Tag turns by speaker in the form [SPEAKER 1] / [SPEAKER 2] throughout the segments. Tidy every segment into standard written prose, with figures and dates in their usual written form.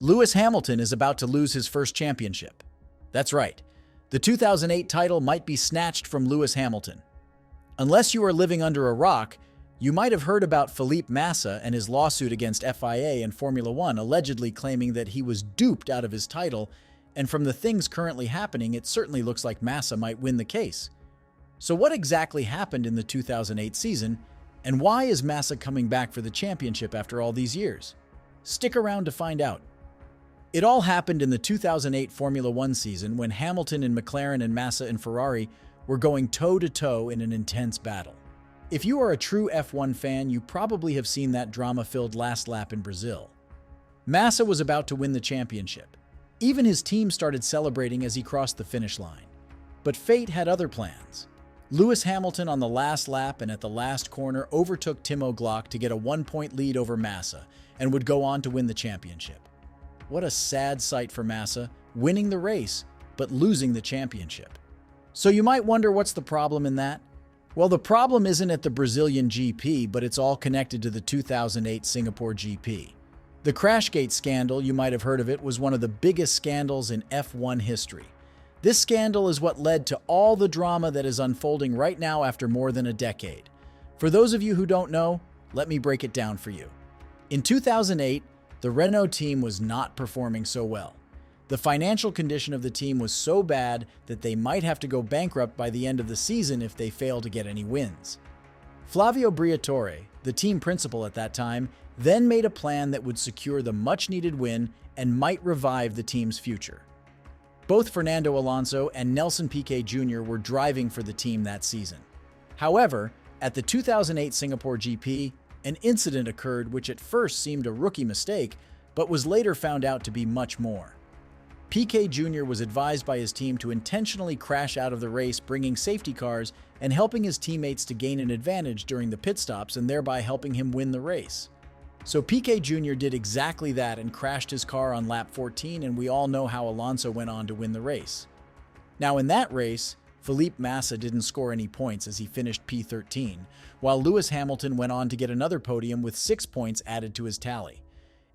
[SPEAKER 1] Lewis Hamilton is about to lose his first championship. That's right. The 2008 title might be snatched from Lewis Hamilton. Unless you are living under a rock, you might have heard about Felipe Massa and his lawsuit against FIA and Formula One, allegedly claiming that he was duped out of his title, and from the things currently happening, it certainly looks like Massa might win the case. So what exactly happened in the 2008 season, and why is Massa coming back for the championship after all these years? Stick around to find out. It all happened in the 2008 Formula One season when Hamilton in McLaren and Massa in Ferrari were going toe-to-toe in an intense battle. If you are a true F1 fan, you probably have seen that drama-filled last lap in Brazil. Massa was about to win the championship. Even his team started celebrating as he crossed the finish line. But fate had other plans. Lewis Hamilton on the last lap and at the last corner overtook Timo Glock to get a 1-point lead over Massa and would go on to win the championship. What a sad sight for Massa, winning the race, but losing the championship. So you might wonder what's the problem in that? Well, the problem isn't at the Brazilian GP, but it's all connected to the 2008 Singapore GP. The Crashgate scandal, you might have heard of it, was one of the biggest scandals in F1 history. This scandal is what led to all the drama that is unfolding right now after more than a decade. For those of you who don't know, let me break it down for you. In 2008, the Renault team was not performing so well. The financial condition of the team was so bad that they might have to go bankrupt by the end of the season if they fail to get any wins. Flavio Briatore, the team principal at that time, then made a plan that would secure the much-needed win and might revive the team's future. Both Fernando Alonso and Nelson Piquet Jr. were driving for the team that season. However, at the 2008 Singapore GP, an incident occurred which at first seemed a rookie mistake, but was later found out to be much more. Piquet Jr. was advised by his team to intentionally crash out of the race, bringing safety cars and helping his teammates to gain an advantage during the pit stops and thereby helping him win the race. So Piquet Jr. did exactly that and crashed his car on lap 14, and we all know how Alonso went on to win the race. Now in that race, Felipe Massa didn't score any points as he finished P13, while Lewis Hamilton went on to get another podium with 6 points added to his tally.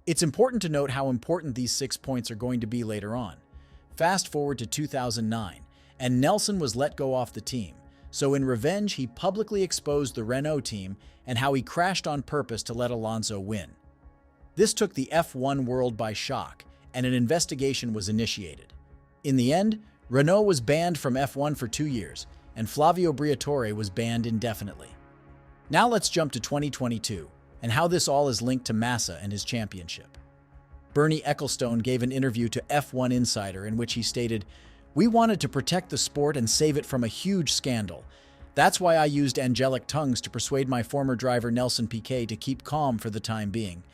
[SPEAKER 1] It's important to note how important these 6 points are going to be later on. Fast forward to 2009, and Nelson was let go off the team, so in revenge he publicly exposed the Renault team and how he crashed on purpose to let Alonso win. This took the F1 world by shock, and an investigation was initiated. In the end, Renault was banned from F1 for 2 years, and Flavio Briatore was banned indefinitely. Now let's jump to 2022, and how this all is linked to Massa and his championship. Bernie Ecclestone gave an interview to F1 Insider in which he stated, "We wanted to protect the sport and save it from a huge scandal. That's why I used angelic tongues to persuade my former driver Nelson Piquet to keep calm for the time being.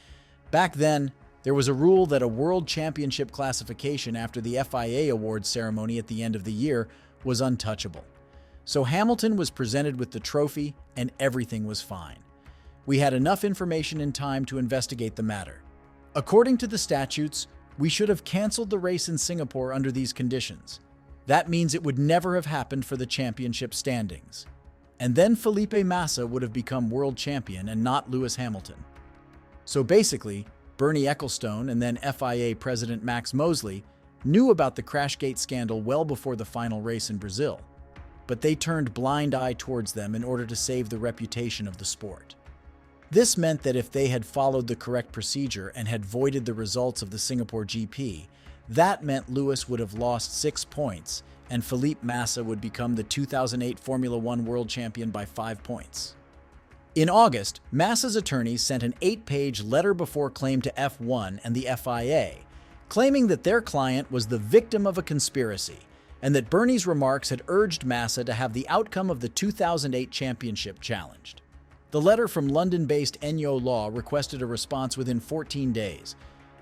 [SPEAKER 1] Back then, there was a rule that a world championship classification after the FIA awards ceremony at the end of the year was untouchable. So Hamilton was presented with the trophy and everything was fine. We had enough information and time to investigate the matter. According to the statutes, we should have canceled the race in Singapore under these conditions. That means it would never have happened for the championship standings. And then Felipe Massa would have become world champion and not Lewis Hamilton." So basically, Bernie Ecclestone and then FIA President Max Mosley knew about the Crashgate scandal well before the final race in Brazil, but they turned blind eye towards them in order to save the reputation of the sport. This meant that if they had followed the correct procedure and had voided the results of the Singapore GP, that meant Lewis would have lost 6 points and Felipe Massa would become the 2008 Formula One world champion by 5 points. In August, Massa's attorneys sent an 8-page letter before claim to F1 and the FIA, claiming that their client was the victim of a conspiracy and that Bernie's remarks had urged Massa to have the outcome of the 2008 championship challenged. The letter from London-based Enyo Law requested a response within 14 days,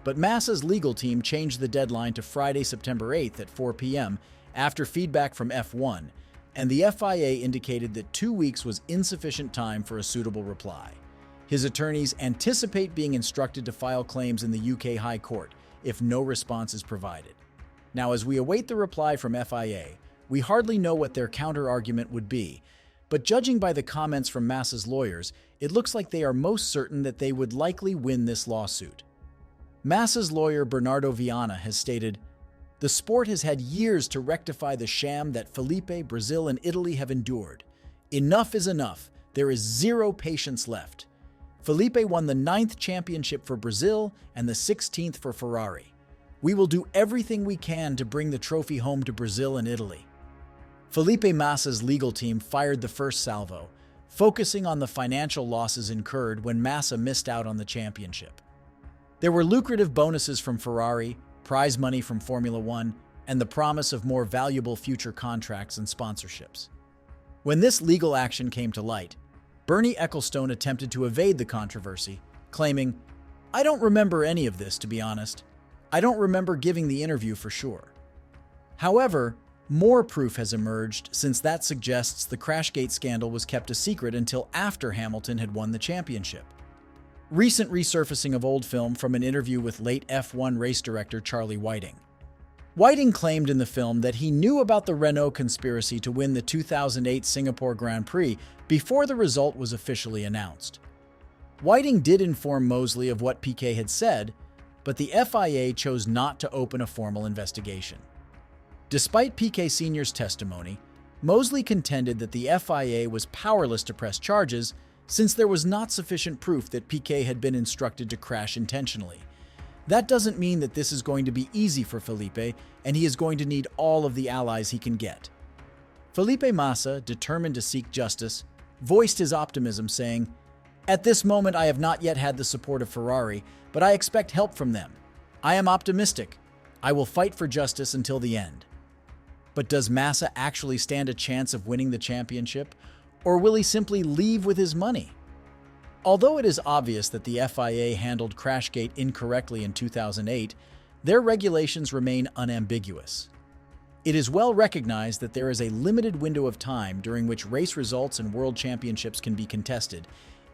[SPEAKER 1] but Massa's legal team changed the deadline to Friday, September 8th at 4 p.m. after feedback from F1, and the FIA indicated that 2 weeks was insufficient time for a suitable reply. His attorneys anticipate being instructed to file claims in the UK High Court if no response is provided. Now, as we await the reply from FIA, we hardly know what their counter-argument would be, but judging by the comments from Massa's lawyers, it looks like they are most certain that they would likely win this lawsuit. Massa's lawyer Bernardo Viana has stated, "The sport has had years to rectify the sham that Felipe, Brazil, and Italy have endured. Enough is enough. There is zero patience left." Felipe won the 9th championship for Brazil and the 16th for Ferrari. "We will do everything we can to bring the trophy home to Brazil and Italy." Felipe Massa's legal team fired the first salvo, focusing on the financial losses incurred when Massa missed out on the championship. There were lucrative bonuses from Ferrari, prize money from Formula One, and the promise of more valuable future contracts and sponsorships. When this legal action came to light, Bernie Ecclestone attempted to evade the controversy, claiming, "I don't remember any of this, to be honest. I don't remember giving the interview for sure." However, more proof has emerged since that suggests the Crashgate scandal was kept a secret until after Hamilton had won the championship. Recent resurfacing of old film from an interview with late F1 race director Charlie Whiting. Whiting claimed in the film that he knew about the Renault conspiracy to win the 2008 Singapore Grand Prix before the result was officially announced. Whiting did inform Mosley of what Piquet had said, but the FIA chose not to open a formal investigation. Despite Piquet Sr.'s testimony, Mosley contended that the FIA was powerless to press charges since there was not sufficient proof that Piquet had been instructed to crash intentionally. That doesn't mean that this is going to be easy for Felipe, and he is going to need all of the allies he can get. Felipe Massa, determined to seek justice, voiced his optimism, saying, "At this moment I have not yet had the support of Ferrari, but I expect help from them. I am optimistic. I will fight for justice until the end." But does Massa actually stand a chance of winning the championship, or will he simply leave with his money? Although it is obvious that the FIA handled Crashgate incorrectly in 2008, their regulations remain unambiguous. It is well recognized that there is a limited window of time during which race results and world championships can be contested,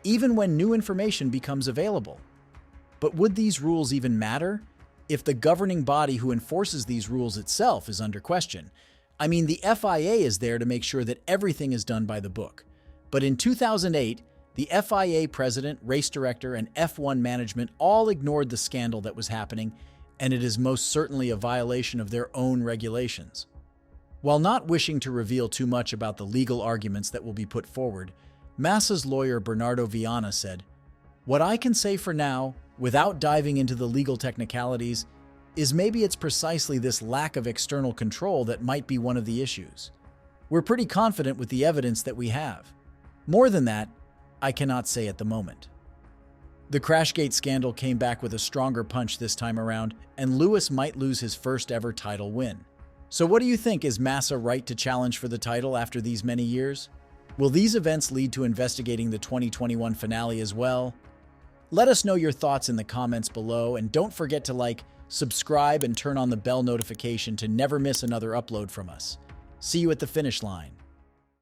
[SPEAKER 1] even when new information becomes available. But would these rules even matter if the governing body who enforces these rules itself is under question? I mean, the FIA is there to make sure that everything is done by the book. But in 2008, the FIA president, race director, and F1 management all ignored the scandal that was happening, and it is most certainly a violation of their own regulations. While not wishing to reveal too much about the legal arguments that will be put forward, Massa's lawyer Bernardo Viana said, "What I can say for now, without diving into the legal technicalities, is maybe it's precisely this lack of external control that might be one of the issues. We're pretty confident with the evidence that we have. More than that, I cannot say at the moment." The Crashgate scandal came back with a stronger punch this time around, and Lewis might lose his first ever title win. So what do you think? Is Massa right to challenge for the title after these many years? Will these events lead to investigating the 2021 finale as well? Let us know your thoughts in the comments below, and don't forget to like, subscribe, and turn on the bell notification to never miss another upload from us. See you at the finish line.